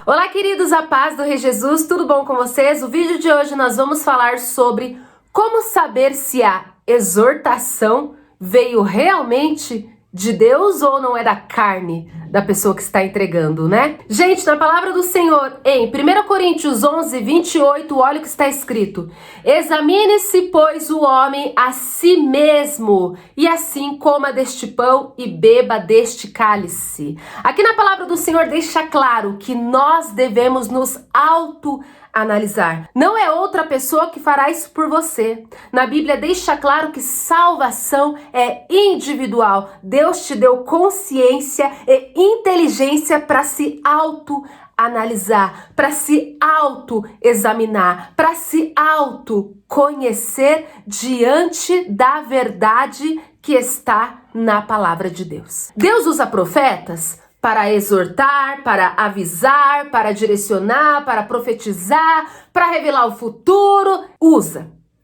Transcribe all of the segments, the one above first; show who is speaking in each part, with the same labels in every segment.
Speaker 1: Olá, queridos, a paz do Rei Jesus, tudo bom com vocês? O vídeo de hoje nós vamos falar sobre como saber se a exortação veio realmente de Deus ou não é da carne da pessoa que está entregando, né? Gente, na palavra do Senhor, em 1 Coríntios 11, 28, olha o que está escrito. Examine-se, pois, o homem a si mesmo, e assim coma deste pão e beba deste cálice. Aqui na palavra do Senhor deixa claro que nós devemos nos autoanalisar. Não é outra pessoa que fará isso por você. Na Bíblia deixa claro que salvação é individual. Deus te deu consciência e inteligência para se autoanalisar, para se autoexaminar, para se autoconhecer diante da verdade que está na palavra de Deus. Deus usa profetas para exortar, para avisar, para direcionar, para profetizar, para revelar o futuro.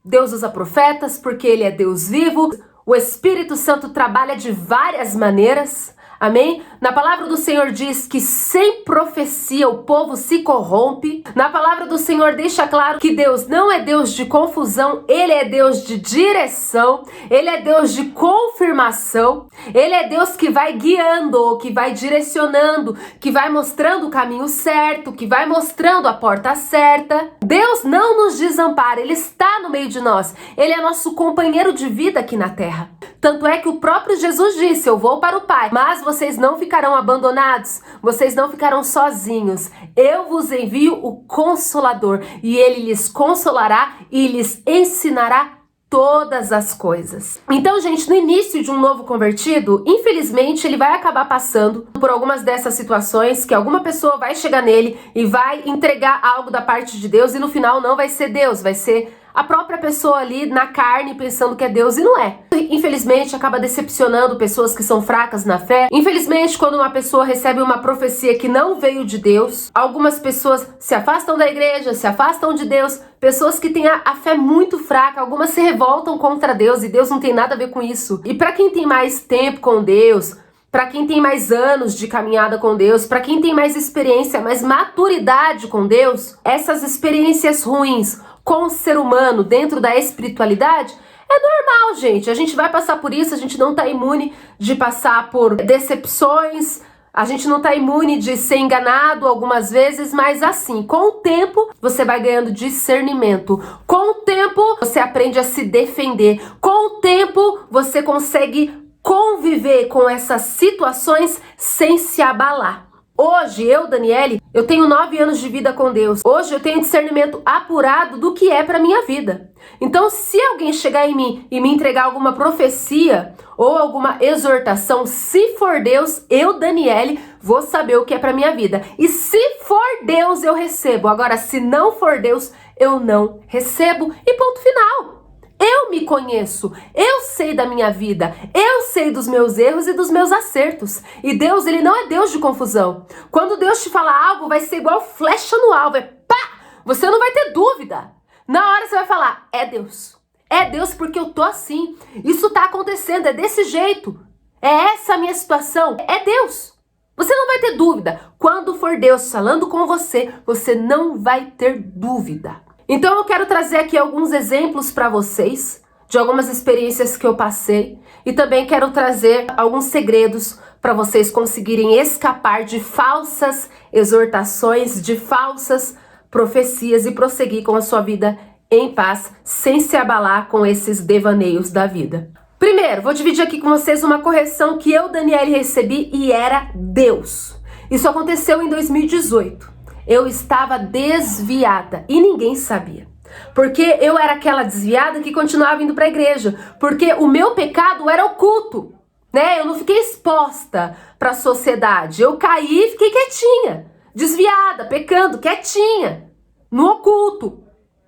Speaker 1: Deus usa profetas porque Ele é Deus vivo. O Espírito Santo trabalha de várias maneiras. Amém? Na palavra do Senhor diz que sem profecia o povo se corrompe. Na palavra do Senhor deixa claro que Deus não é Deus de confusão, Ele é Deus de direção, Ele é Deus de confirmação, Ele é Deus que vai guiando, que vai direcionando, que vai mostrando o caminho certo, que vai mostrando a porta certa. Deus não nos desampara, Ele está no meio de nós, Ele é nosso companheiro de vida aqui na terra. Tanto é que o próprio Jesus disse, eu vou para o Pai, mas vocês não ficarão abandonados, vocês não ficarão sozinhos. Eu vos envio o Consolador e Ele lhes consolará e lhes ensinará todas as coisas. Então, gente, no início de um novo convertido, infelizmente, ele vai acabar passando por algumas dessas situações que alguma pessoa vai chegar nele e vai entregar algo da parte de Deus e no final não vai ser Deus, vai ser a própria pessoa ali na carne pensando que é Deus e não é. Infelizmente, acaba decepcionando pessoas que são fracas na fé. Infelizmente, quando uma pessoa recebe uma profecia que não veio de Deus, algumas pessoas se afastam da igreja, se afastam de Deus. Pessoas que têm a fé muito fraca, algumas se revoltam contra Deus e Deus não tem nada a ver com isso. E para quem tem mais tempo com Deus, para quem tem mais anos de caminhada com Deus, para quem tem mais experiência, mais maturidade com Deus, essas experiências ruins com o ser humano dentro da espiritualidade, é normal, gente. A gente vai passar por isso, a gente não tá imune de passar por decepções, a gente não tá imune de ser enganado algumas vezes, mas assim, com o tempo você vai ganhando discernimento. Com o tempo você aprende a se defender. Com o tempo você consegue conviver com essas situações sem se abalar. Hoje, eu, Daniele, eu tenho 9 anos de vida com Deus. Hoje eu tenho discernimento apurado do que é para minha vida. Então, se alguém chegar em mim e me entregar alguma profecia ou alguma exortação, se for Deus, eu, Daniele, vou saber o que é para minha vida. E se for Deus, eu recebo. Agora, se não for Deus, eu não recebo. E ponto final. Eu me conheço, eu sei da minha vida, eu sei dos meus erros e dos meus acertos. E Deus, Ele não é Deus de confusão. Quando Deus te falar algo, vai ser igual flecha no alvo, é pá! Você não vai ter dúvida. Na hora você vai falar, é Deus. É Deus porque eu tô assim. Isso tá acontecendo, é desse jeito. É essa a minha situação, é Deus. Você não vai ter dúvida. Quando for Deus falando com você, você não vai ter dúvida. Então eu quero trazer aqui alguns exemplos para vocês de algumas experiências que eu passei e também quero trazer alguns segredos para vocês conseguirem escapar de falsas exortações, de falsas profecias e prosseguir com a sua vida em paz, sem se abalar com esses devaneios da vida. Primeiro, vou dividir aqui com vocês uma correção que eu, Daniele, recebi e era Deus. Isso aconteceu em 2018. Eu estava desviada e ninguém sabia. Porque eu era aquela desviada que continuava indo para a igreja. Porque o meu pecado era oculto, né? Eu não fiquei exposta para a sociedade. Eu caí e fiquei quietinha, desviada, pecando, quietinha, no oculto.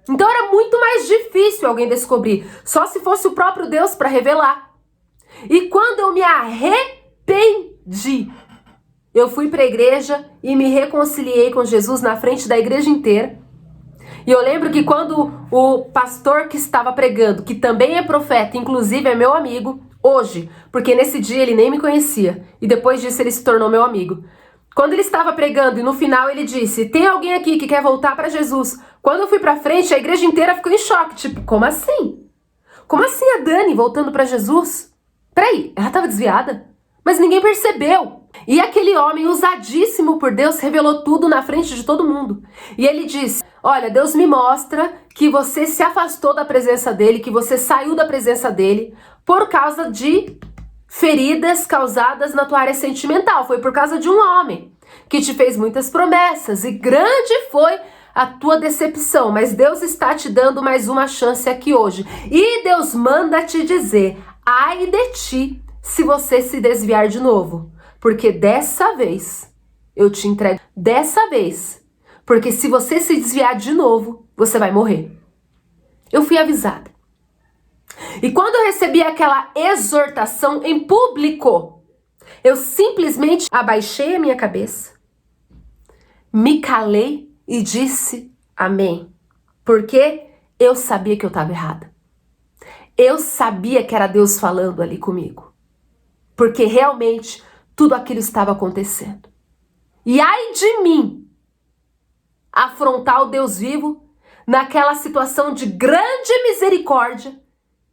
Speaker 1: Então era muito mais difícil alguém descobrir. Só se fosse o próprio Deus para revelar. E quando eu me arrependi, eu fui para a igreja e me reconciliei com Jesus na frente da igreja inteira. E eu lembro que quando o pastor que estava pregando, que também é profeta, inclusive é meu amigo, hoje, porque nesse dia ele nem me conhecia, e depois disso ele se tornou meu amigo. Quando ele estava pregando e no final ele disse, tem alguém aqui que quer voltar para Jesus? Quando eu fui para frente, a igreja inteira ficou em choque. Tipo, como assim? Como assim a Dani voltando para Jesus? Peraí, ela estava desviada? Mas ninguém percebeu. E aquele homem usadíssimo por Deus revelou tudo na frente de todo mundo. E ele disse, olha, Deus me mostra que você se afastou da presença dele, que você saiu da presença dele por causa de feridas causadas na tua área sentimental. Foi por causa de um homem que te fez muitas promessas e grande foi a tua decepção. Mas Deus está te dando mais uma chance aqui hoje. E Deus manda te dizer, ai de ti se você se desviar de novo. Porque dessa vez eu te entrego. Dessa vez. Porque se você se desviar de novo, você vai morrer. Eu fui avisada. E quando eu recebi aquela exortação em público, eu simplesmente abaixei a minha cabeça, me calei e disse amém. Porque eu sabia que eu estava errada. Eu sabia que era Deus falando ali comigo. Porque realmente tudo aquilo estava acontecendo. E ai de mim afrontar o Deus vivo naquela situação de grande misericórdia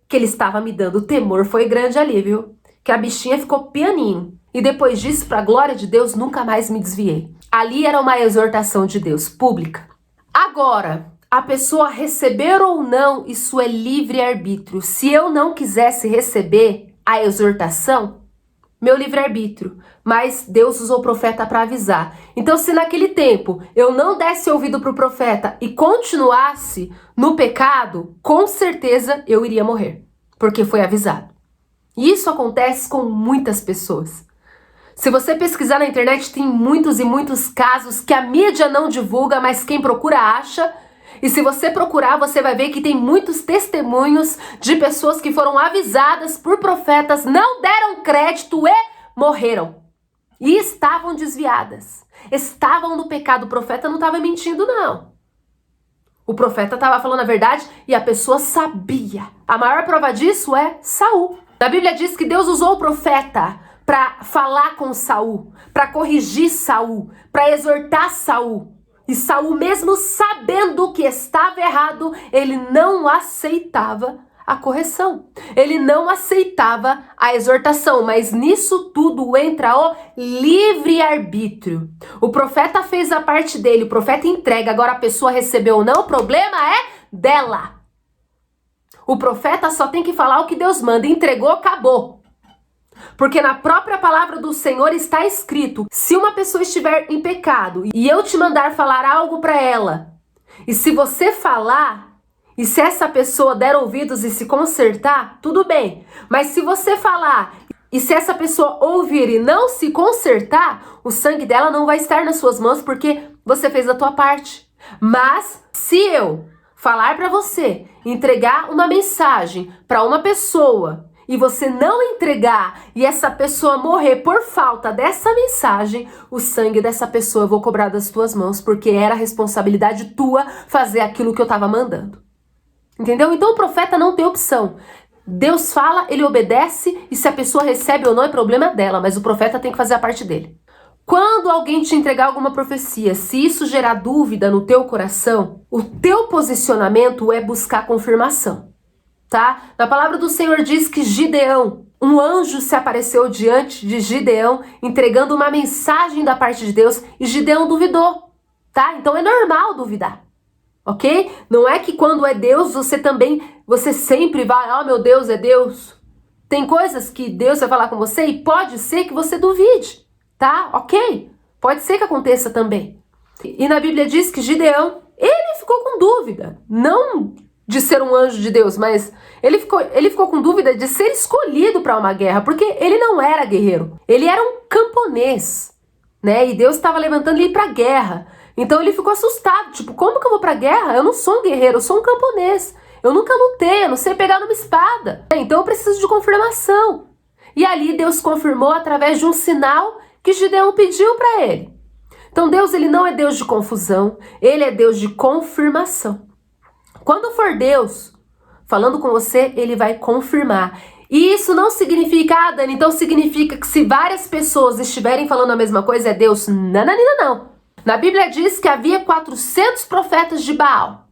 Speaker 1: que ele estava me dando. O temor foi grande ali, viu? Que a bichinha ficou pianinho. E depois disso, para a glória de Deus, nunca mais me desviei. Ali era uma exortação de Deus, pública. Agora, a pessoa receber ou não, isso é livre-arbítrio. Se eu não quisesse receber a exortação, meu livre-arbítrio. Mas Deus usou o profeta para avisar. Então, se naquele tempo eu não desse ouvido para o profeta e continuasse no pecado, com certeza eu iria morrer. Porque foi avisado. E isso acontece com muitas pessoas. Se você pesquisar na internet, tem muitos e muitos casos que a mídia não divulga, mas quem procura acha. E se você procurar, você vai ver que tem muitos testemunhos de pessoas que foram avisadas por profetas, não deram crédito e morreram. E estavam desviadas. Estavam no pecado. O profeta não estava mentindo, não. O profeta estava falando a verdade e a pessoa sabia. A maior prova disso é Saul. A Bíblia diz que Deus usou o profeta para falar com Saul, para corrigir Saul, para exortar Saul. E Saul, mesmo sabendo que estava errado, ele não aceitava a correção. Ele não aceitava a exortação, mas nisso tudo entra o livre-arbítrio. O profeta fez a parte dele, o profeta entrega, agora a pessoa recebeu ou não, o problema é dela. O profeta só tem que falar o que Deus manda, entregou, acabou. Porque na própria palavra do Senhor está escrito, se uma pessoa estiver em pecado e eu te mandar falar algo para ela, e se você falar, e se essa pessoa der ouvidos e se consertar, tudo bem. Mas se você falar, e se essa pessoa ouvir e não se consertar, o sangue dela não vai estar nas suas mãos porque você fez a tua parte. Mas se eu falar para você, entregar uma mensagem para uma pessoa, e você não entregar e essa pessoa morrer por falta dessa mensagem, o sangue dessa pessoa eu vou cobrar das tuas mãos, porque era responsabilidade tua fazer aquilo que eu estava mandando. Entendeu? Então o profeta não tem opção. Deus fala, ele obedece, e se a pessoa recebe ou não é problema dela, mas o profeta tem que fazer a parte dele. Quando alguém te entregar alguma profecia, se isso gerar dúvida no teu coração, o teu posicionamento é buscar confirmação. Tá? Na palavra do Senhor diz que Gideão, um anjo se apareceu diante de Gideão, entregando uma mensagem da parte de Deus, e Gideão duvidou, tá? Então é normal duvidar, ok? Não é que quando é Deus, você sempre vai, oh meu Deus, é Deus. Tem coisas que Deus vai falar com você e pode ser que você duvide, tá? Ok? Pode ser que aconteça também. E na Bíblia diz que Gideão, ele ficou com dúvida, não de ser um anjo de Deus, mas ele ficou com dúvida de ser escolhido para uma guerra, porque ele não era guerreiro, ele era um camponês, né? E Deus estava levantando ele para guerra. Então ele ficou assustado, tipo, como que eu vou para guerra? Eu não sou um guerreiro, eu sou um camponês. Eu nunca lutei, eu não sei pegar numa espada. Então eu preciso de confirmação. E ali Deus confirmou através de um sinal que Gideão pediu para ele. Então Deus, ele não é Deus de confusão, ele é Deus de confirmação. Quando for Deus falando com você, ele vai confirmar. E isso não significa, Dani, então significa que se várias pessoas estiverem falando a mesma coisa, é Deus. Não, não, não, não. Na Bíblia diz que havia 400 profetas de Baal.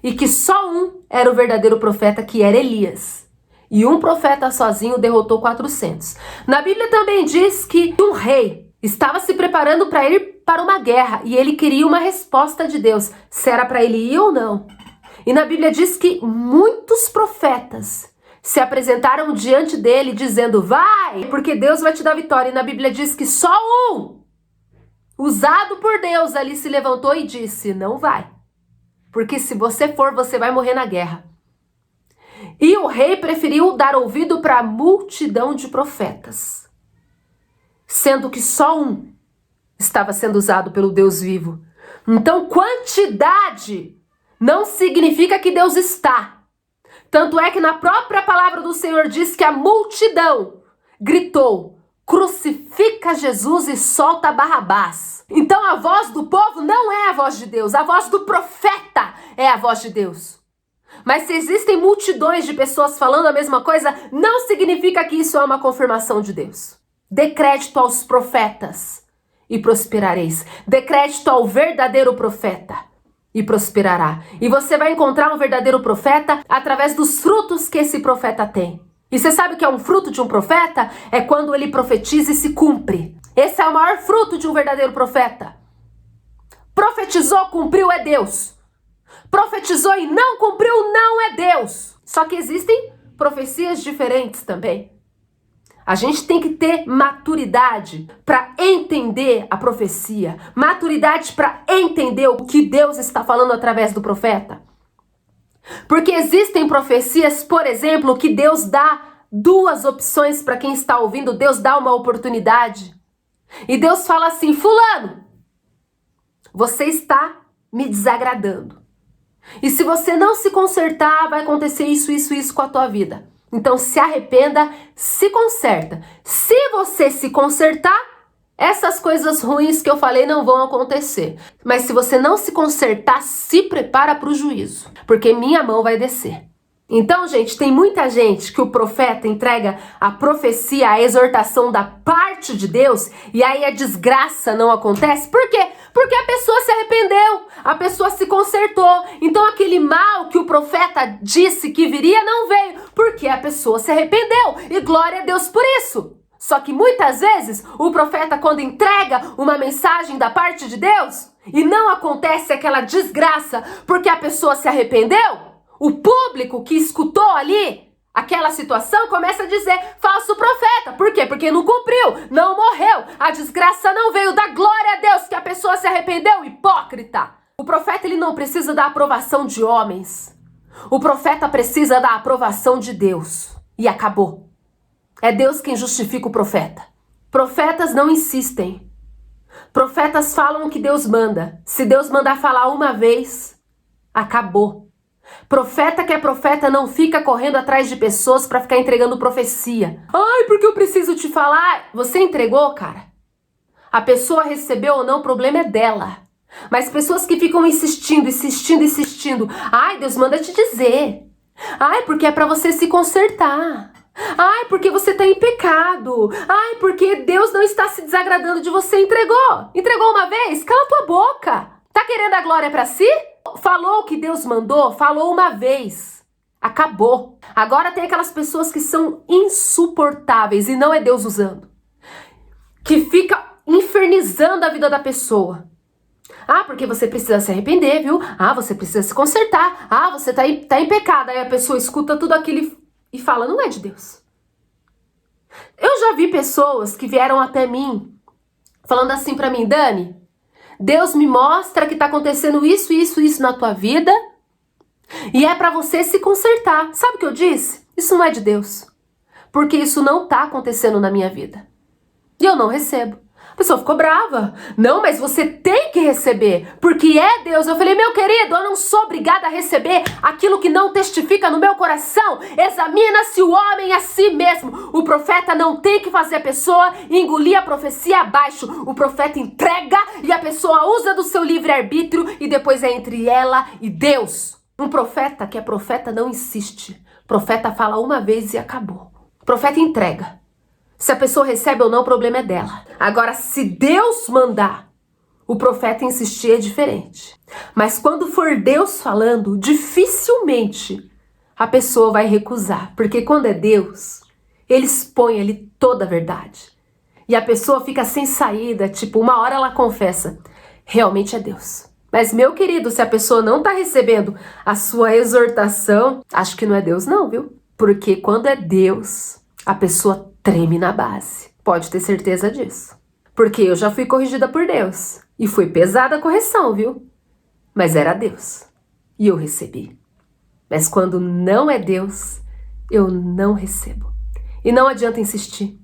Speaker 1: E que só um era o verdadeiro profeta, que era Elias. E um profeta sozinho derrotou 400. Na Bíblia também diz que um rei estava se preparando para ir para uma guerra. E ele queria uma resposta de Deus, se era para ele ir ou não. E na Bíblia diz que muitos profetas se apresentaram diante dele dizendo, vai, porque Deus vai te dar vitória. E na Bíblia diz que só um, usado por Deus, ali se levantou e disse, não vai. Porque se você for, você vai morrer na guerra. E o rei preferiu dar ouvido para a multidão de profetas, sendo que só um estava sendo usado pelo Deus vivo. Então, quantidade não significa que Deus está. Tanto é que na própria palavra do Senhor diz que a multidão gritou, crucifica Jesus e solta Barrabás. Então a voz do povo não é a voz de Deus, a voz do profeta é a voz de Deus. Mas se existem multidões de pessoas falando a mesma coisa, não significa que isso é uma confirmação de Deus. Dê crédito aos profetas e prosperareis. Dê crédito ao verdadeiro profeta e prosperará. E você vai encontrar um verdadeiro profeta através dos frutos que esse profeta tem. E você sabe o que é um fruto de um profeta? É quando ele profetiza e se cumpre. Esse é o maior fruto de um verdadeiro profeta. Profetizou, cumpriu, é Deus. Profetizou e não cumpriu, não é Deus. Só que existem profecias diferentes também. A gente tem que ter maturidade para entender a profecia. Maturidade para entender o que Deus está falando através do profeta. Porque existem profecias, por exemplo, que Deus dá duas opções para quem está ouvindo. Deus dá uma oportunidade. E Deus fala assim, fulano, você está me desagradando. E se você não se consertar, vai acontecer isso com a tua vida. Então se arrependa, se conserta. Se você se consertar, essas coisas ruins que eu falei não vão acontecer. Mas se você não se consertar, se prepara para o juízo. Porque minha mão vai descer. Então, gente, tem muita gente que o profeta entrega a profecia, a exortação da parte de Deus, e aí a desgraça não acontece. Por quê? Porque a pessoa se arrependeu, a pessoa se consertou. Então aquele mal que o profeta disse que viria não veio, porque a pessoa se arrependeu. E glória a Deus por isso. Só que muitas vezes o profeta, quando entrega uma mensagem da parte de Deus, e não acontece aquela desgraça porque a pessoa se arrependeu, o público que escutou ali aquela situação começa a dizer falso profeta. Por quê? Porque não cumpriu, não morreu, a desgraça não veio. Dá glória a Deus que a pessoa se arrependeu, hipócrita. O profeta, ele não precisa da aprovação de homens. O profeta precisa da aprovação de Deus. E acabou. É Deus quem justifica o profeta. Profetas não insistem. Profetas falam o que Deus manda. Se Deus mandar falar uma vez, acabou. Profeta que é profeta não fica correndo atrás de pessoas para ficar entregando profecia. Ai, porque eu preciso te falar. Você entregou, cara? A pessoa recebeu ou não, o problema é dela. Mas pessoas que ficam insistindo. Ai, Deus manda te dizer. Ai, porque é para você se consertar. Ai, porque você tá em pecado. Ai, porque Deus não está se desagradando de você. Entregou uma vez? Cala tua boca. Tá querendo a glória para si? Falou o que Deus mandou, falou uma vez. Acabou. Agora tem aquelas pessoas que são insuportáveis e não é Deus usando. Que fica infernizando a vida da pessoa. Ah, porque você precisa se arrepender, viu? Ah, você precisa se consertar. Ah, você tá em pecado. Aí a pessoa escuta tudo aquilo e fala, não é de Deus. Eu já vi pessoas que vieram até mim falando assim pra mim, Dani, Deus me mostra que tá acontecendo isso na tua vida e é pra você se consertar. Sabe o que eu disse? Isso não é de Deus. Porque isso não tá acontecendo na minha vida. E eu não recebo. A pessoa ficou brava. Não, mas você tem que receber, porque é Deus. Eu falei, meu querido, eu não sou obrigada a receber aquilo que não testifica no meu coração. Examina-se o homem a si mesmo. O profeta não tem que fazer a pessoa engolir a profecia abaixo. O profeta entrega e a pessoa usa do seu livre-arbítrio e depois é entre ela e Deus. Um profeta que é profeta não insiste. Profeta fala uma vez e acabou. O profeta entrega. Se a pessoa recebe ou não, o problema é dela. Agora, se Deus mandar, o profeta insistir é diferente. Mas quando for Deus falando, dificilmente a pessoa vai recusar. Porque quando é Deus, ele expõe ali toda a verdade. E a pessoa fica sem saída, tipo, uma hora ela confessa, realmente é Deus. Mas, meu querido, se a pessoa não está recebendo a sua exortação, acho que não é Deus não, viu? Porque quando é Deus, a pessoa treme na base. Pode ter certeza disso. Porque eu já fui corrigida por Deus. E foi pesada a correção, viu? Mas era Deus. E eu recebi. Mas quando não é Deus, eu não recebo. E não adianta insistir.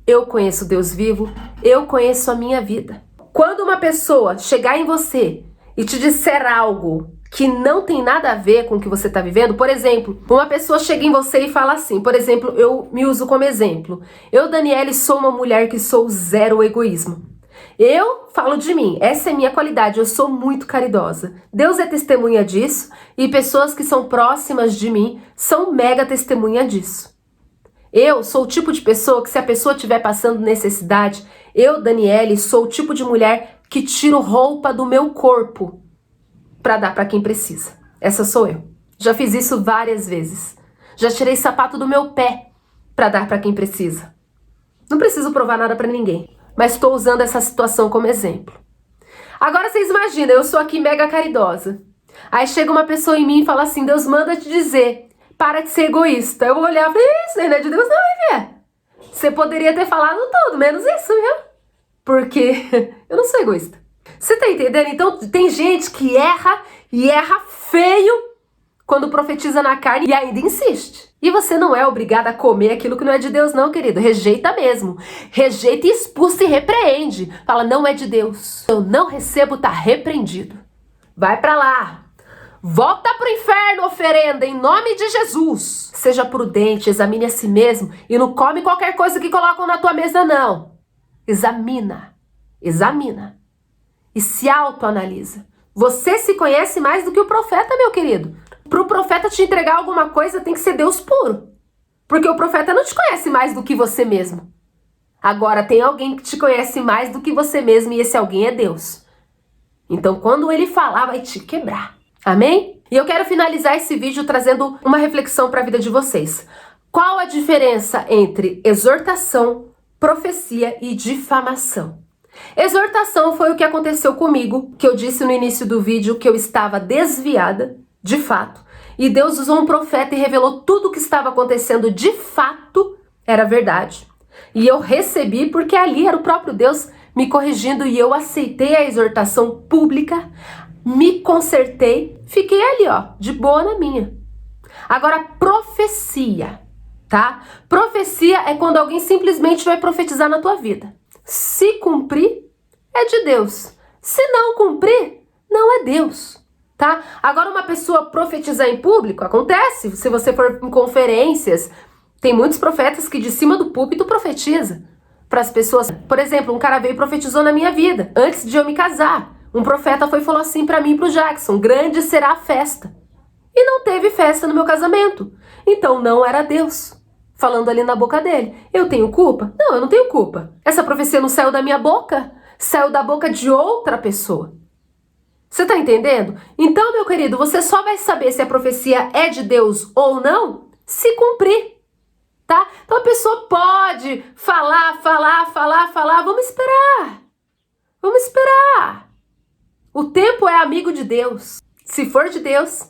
Speaker 1: Eu conheço Deus vivo, eu conheço a minha vida. Quando uma pessoa chegar em você e te disser algo que não tem nada a ver com o que você está vivendo, por exemplo, uma pessoa chega em você e fala assim, por exemplo, eu me uso como exemplo. Eu, Daniele, sou uma mulher que sou zero egoísmo. Eu falo de mim, essa é minha qualidade, eu sou muito caridosa. Deus é testemunha disso e pessoas que são próximas de mim são mega testemunha disso. Eu sou o tipo de pessoa que se a pessoa estiver passando necessidade, eu, Daniele, sou o tipo de mulher que tiro roupa do meu corpo para dar para quem precisa. Essa sou eu. Já fiz isso várias vezes. Já tirei sapato do meu pé para dar para quem precisa. Não preciso provar nada para ninguém, mas estou usando essa situação como exemplo. Agora vocês imaginam, eu sou aqui mega caridosa. Aí chega uma pessoa em mim e fala assim, Deus manda te dizer, para de ser egoísta. Eu vou olhar e falei, isso aí não é de Deus não, hein, Fê? Você poderia ter falado tudo, menos isso, viu? Porque eu não sou egoísta. Você tá entendendo? Então tem gente que erra e erra feio quando profetiza na carne e ainda insiste. E você não é obrigada a comer aquilo que não é de Deus não, querido. Rejeita mesmo. Rejeita e expulsa e repreende. Fala, não é de Deus. Eu não recebo, tá repreendido. Vai pra lá. Volta pro inferno, oferenda, em nome de Jesus. Seja prudente, examine a si mesmo e não come qualquer coisa que colocam na tua mesa, não. Examina. Examina. E se autoanalisa. Você se conhece mais do que o profeta, meu querido. Para o profeta te entregar alguma coisa, tem que ser Deus puro. Porque o profeta não te conhece mais do que você mesmo. Agora, tem alguém que te conhece mais do que você mesmo e esse alguém é Deus. Então, quando ele falar, vai te quebrar. Amém? E eu quero finalizar esse vídeo trazendo uma reflexão para a vida de vocês. Qual a diferença entre exortação, profecia e difamação? Exortação foi o que aconteceu comigo, que eu disse no início do vídeo que eu estava desviada, de fato, e Deus usou um profeta e revelou tudo o que estava acontecendo de fato era verdade. E eu recebi porque ali era o próprio Deus me corrigindo e eu aceitei a exortação pública, me consertei, fiquei ali, ó, de boa na minha. Agora, profecia, tá? Profecia é quando alguém simplesmente vai profetizar na tua vida. Se cumprir, é de Deus. Se não cumprir, não é Deus, tá? Agora, uma pessoa profetizar em público, acontece, se você for em conferências, tem muitos profetas que de cima do púlpito profetiza para as pessoas. Por exemplo, um cara veio e profetizou na minha vida, antes de eu me casar. Um profeta foi e falou assim pra mim e pro Jackson, grande será a festa. E não teve festa no meu casamento. Então não era Deus falando ali na boca dele. Eu tenho culpa? Não, eu não tenho culpa. Essa profecia não saiu da minha boca, saiu da boca de outra pessoa. Você tá entendendo? Então, meu querido, você só vai saber se a profecia é de Deus ou não se cumprir, tá? Então a pessoa pode falar, vamos esperar. Vamos esperar. O tempo é amigo de Deus. Se for de Deus,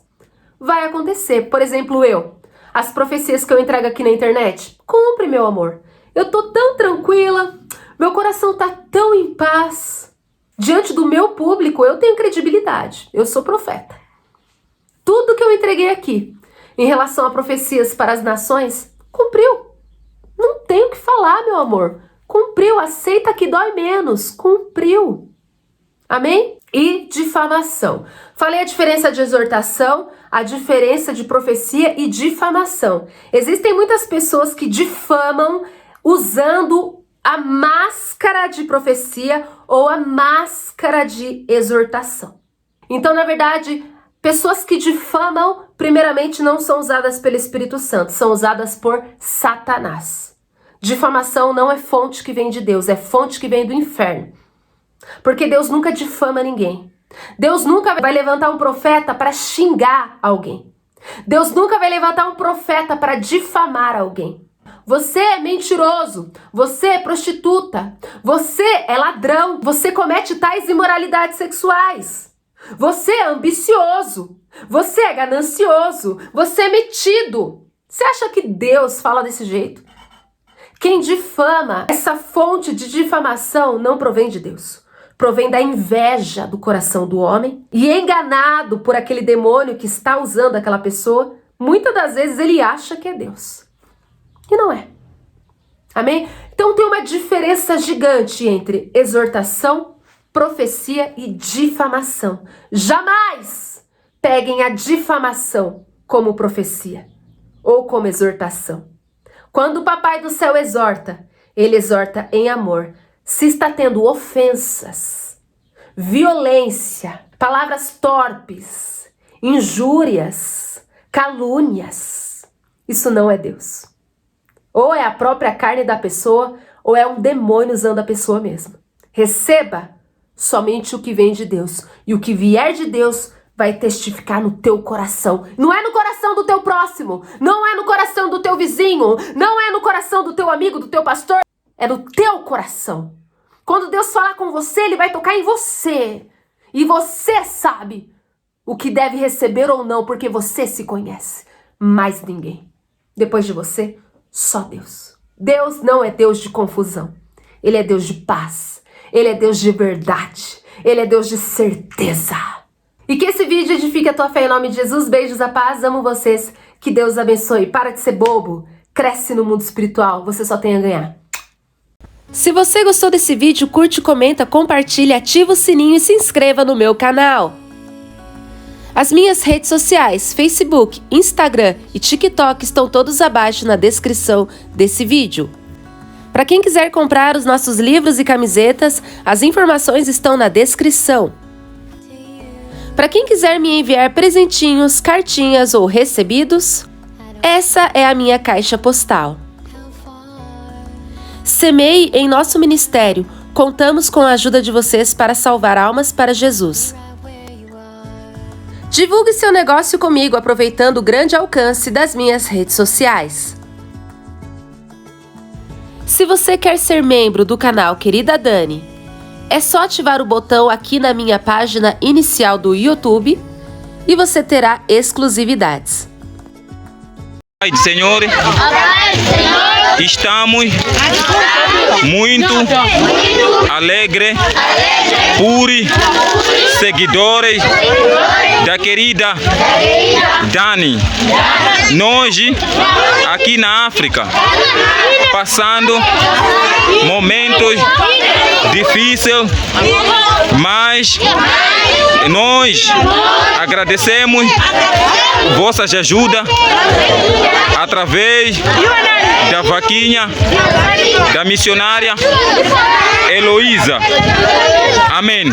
Speaker 1: vai acontecer. Por exemplo, as profecias que eu entrego aqui na internet, cumpre, meu amor. Eu tô tão tranquila, meu coração tá tão em paz. Diante do meu público, eu tenho credibilidade. Eu sou profeta. Tudo que eu entreguei aqui, em relação a profecias para as nações, cumpriu. Não tenho o que falar, meu amor. Cumpriu, aceita que dói menos. Cumpriu. Amém? E difamação. Falei a diferença de exortação, a diferença de profecia e difamação. Existem muitas pessoas que difamam usando a máscara de profecia ou a máscara de exortação. Então, na verdade, Pessoas que difamam, primeiramente, não são usadas pelo Espírito Santo, são usadas por Satanás. Difamação não é fonte que vem de Deus, é fonte que vem do inferno. Porque Deus nunca difama ninguém. Deus nunca vai levantar um profeta para xingar alguém. Deus nunca vai levantar um profeta para difamar alguém. Você é mentiroso, você é prostituta, você é ladrão, você comete tais imoralidades sexuais. Você é ambicioso, você é ganancioso, você é metido. Você acha que Deus fala desse jeito? Quem difama, essa fonte de difamação não provém de Deus. Provém da inveja do coração do homem e enganado por aquele demônio que está usando aquela pessoa, muitas das vezes ele acha que é Deus. E não é. Amém? Então tem uma diferença gigante entre exortação, profecia e difamação. Jamais peguem a difamação como profecia ou como exortação. Quando o Papai do Céu exorta, ele exorta em amor. Se está tendo ofensas, violência, palavras torpes, injúrias, calúnias, isso não é Deus. Ou é a própria carne da pessoa, ou é um demônio usando a pessoa mesmo. Receba somente o que vem de Deus. E o que vier de Deus vai testificar no teu coração. Não é no coração do teu próximo. Não é no coração do teu vizinho. Não é no coração do teu amigo, do teu pastor. É no teu coração. Quando Deus falar com você, ele vai tocar em você. E você sabe o que deve receber ou não, porque você se conhece. Mais ninguém. Depois de você, só Deus. Deus não é Deus de confusão. Ele é Deus de paz. Ele é Deus de verdade. Ele é Deus de certeza. E que esse vídeo edifique a tua fé em nome de Jesus. Beijos, a paz. Amo vocês. Que Deus abençoe. Para de ser bobo. Cresce no mundo espiritual. Você só tem a ganhar. Se você gostou desse vídeo, curte, comenta, compartilha, ativa o sininho e se inscreva no meu canal. As minhas redes sociais, Facebook, Instagram e TikTok estão todos abaixo na descrição desse vídeo. Para quem quiser comprar os nossos livros e camisetas, as informações estão na descrição. Para quem quiser me enviar presentinhos, cartinhas ou recebidos, essa é a minha caixa postal. Semeie em nosso ministério. Contamos com a ajuda de vocês para salvar almas para Jesus. Divulgue seu negócio comigo aproveitando o grande alcance das minhas redes sociais. Se você quer ser membro do canal Querida Dani, é só ativar o botão aqui na minha página inicial do YouTube e você terá exclusividades.
Speaker 2: Senhor, estamos muito alegres por seguidores da querida Dani. Nós, aqui na África, passando momentos difíceis, mas nós agradecemos vossas ajudas através da vaquinha da missionária Heloísa. Amém.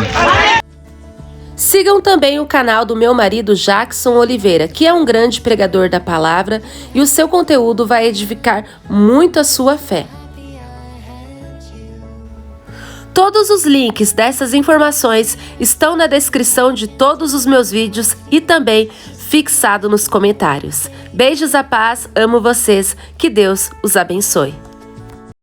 Speaker 1: Sigam também o canal do meu marido Jackson Oliveira, que é um grande pregador da palavra e o seu conteúdo vai edificar muito a sua fé. Todos os links dessas informações estão na descrição de todos os meus vídeos e também fixado nos comentários. Beijos, a paz, amo vocês, que Deus os abençoe.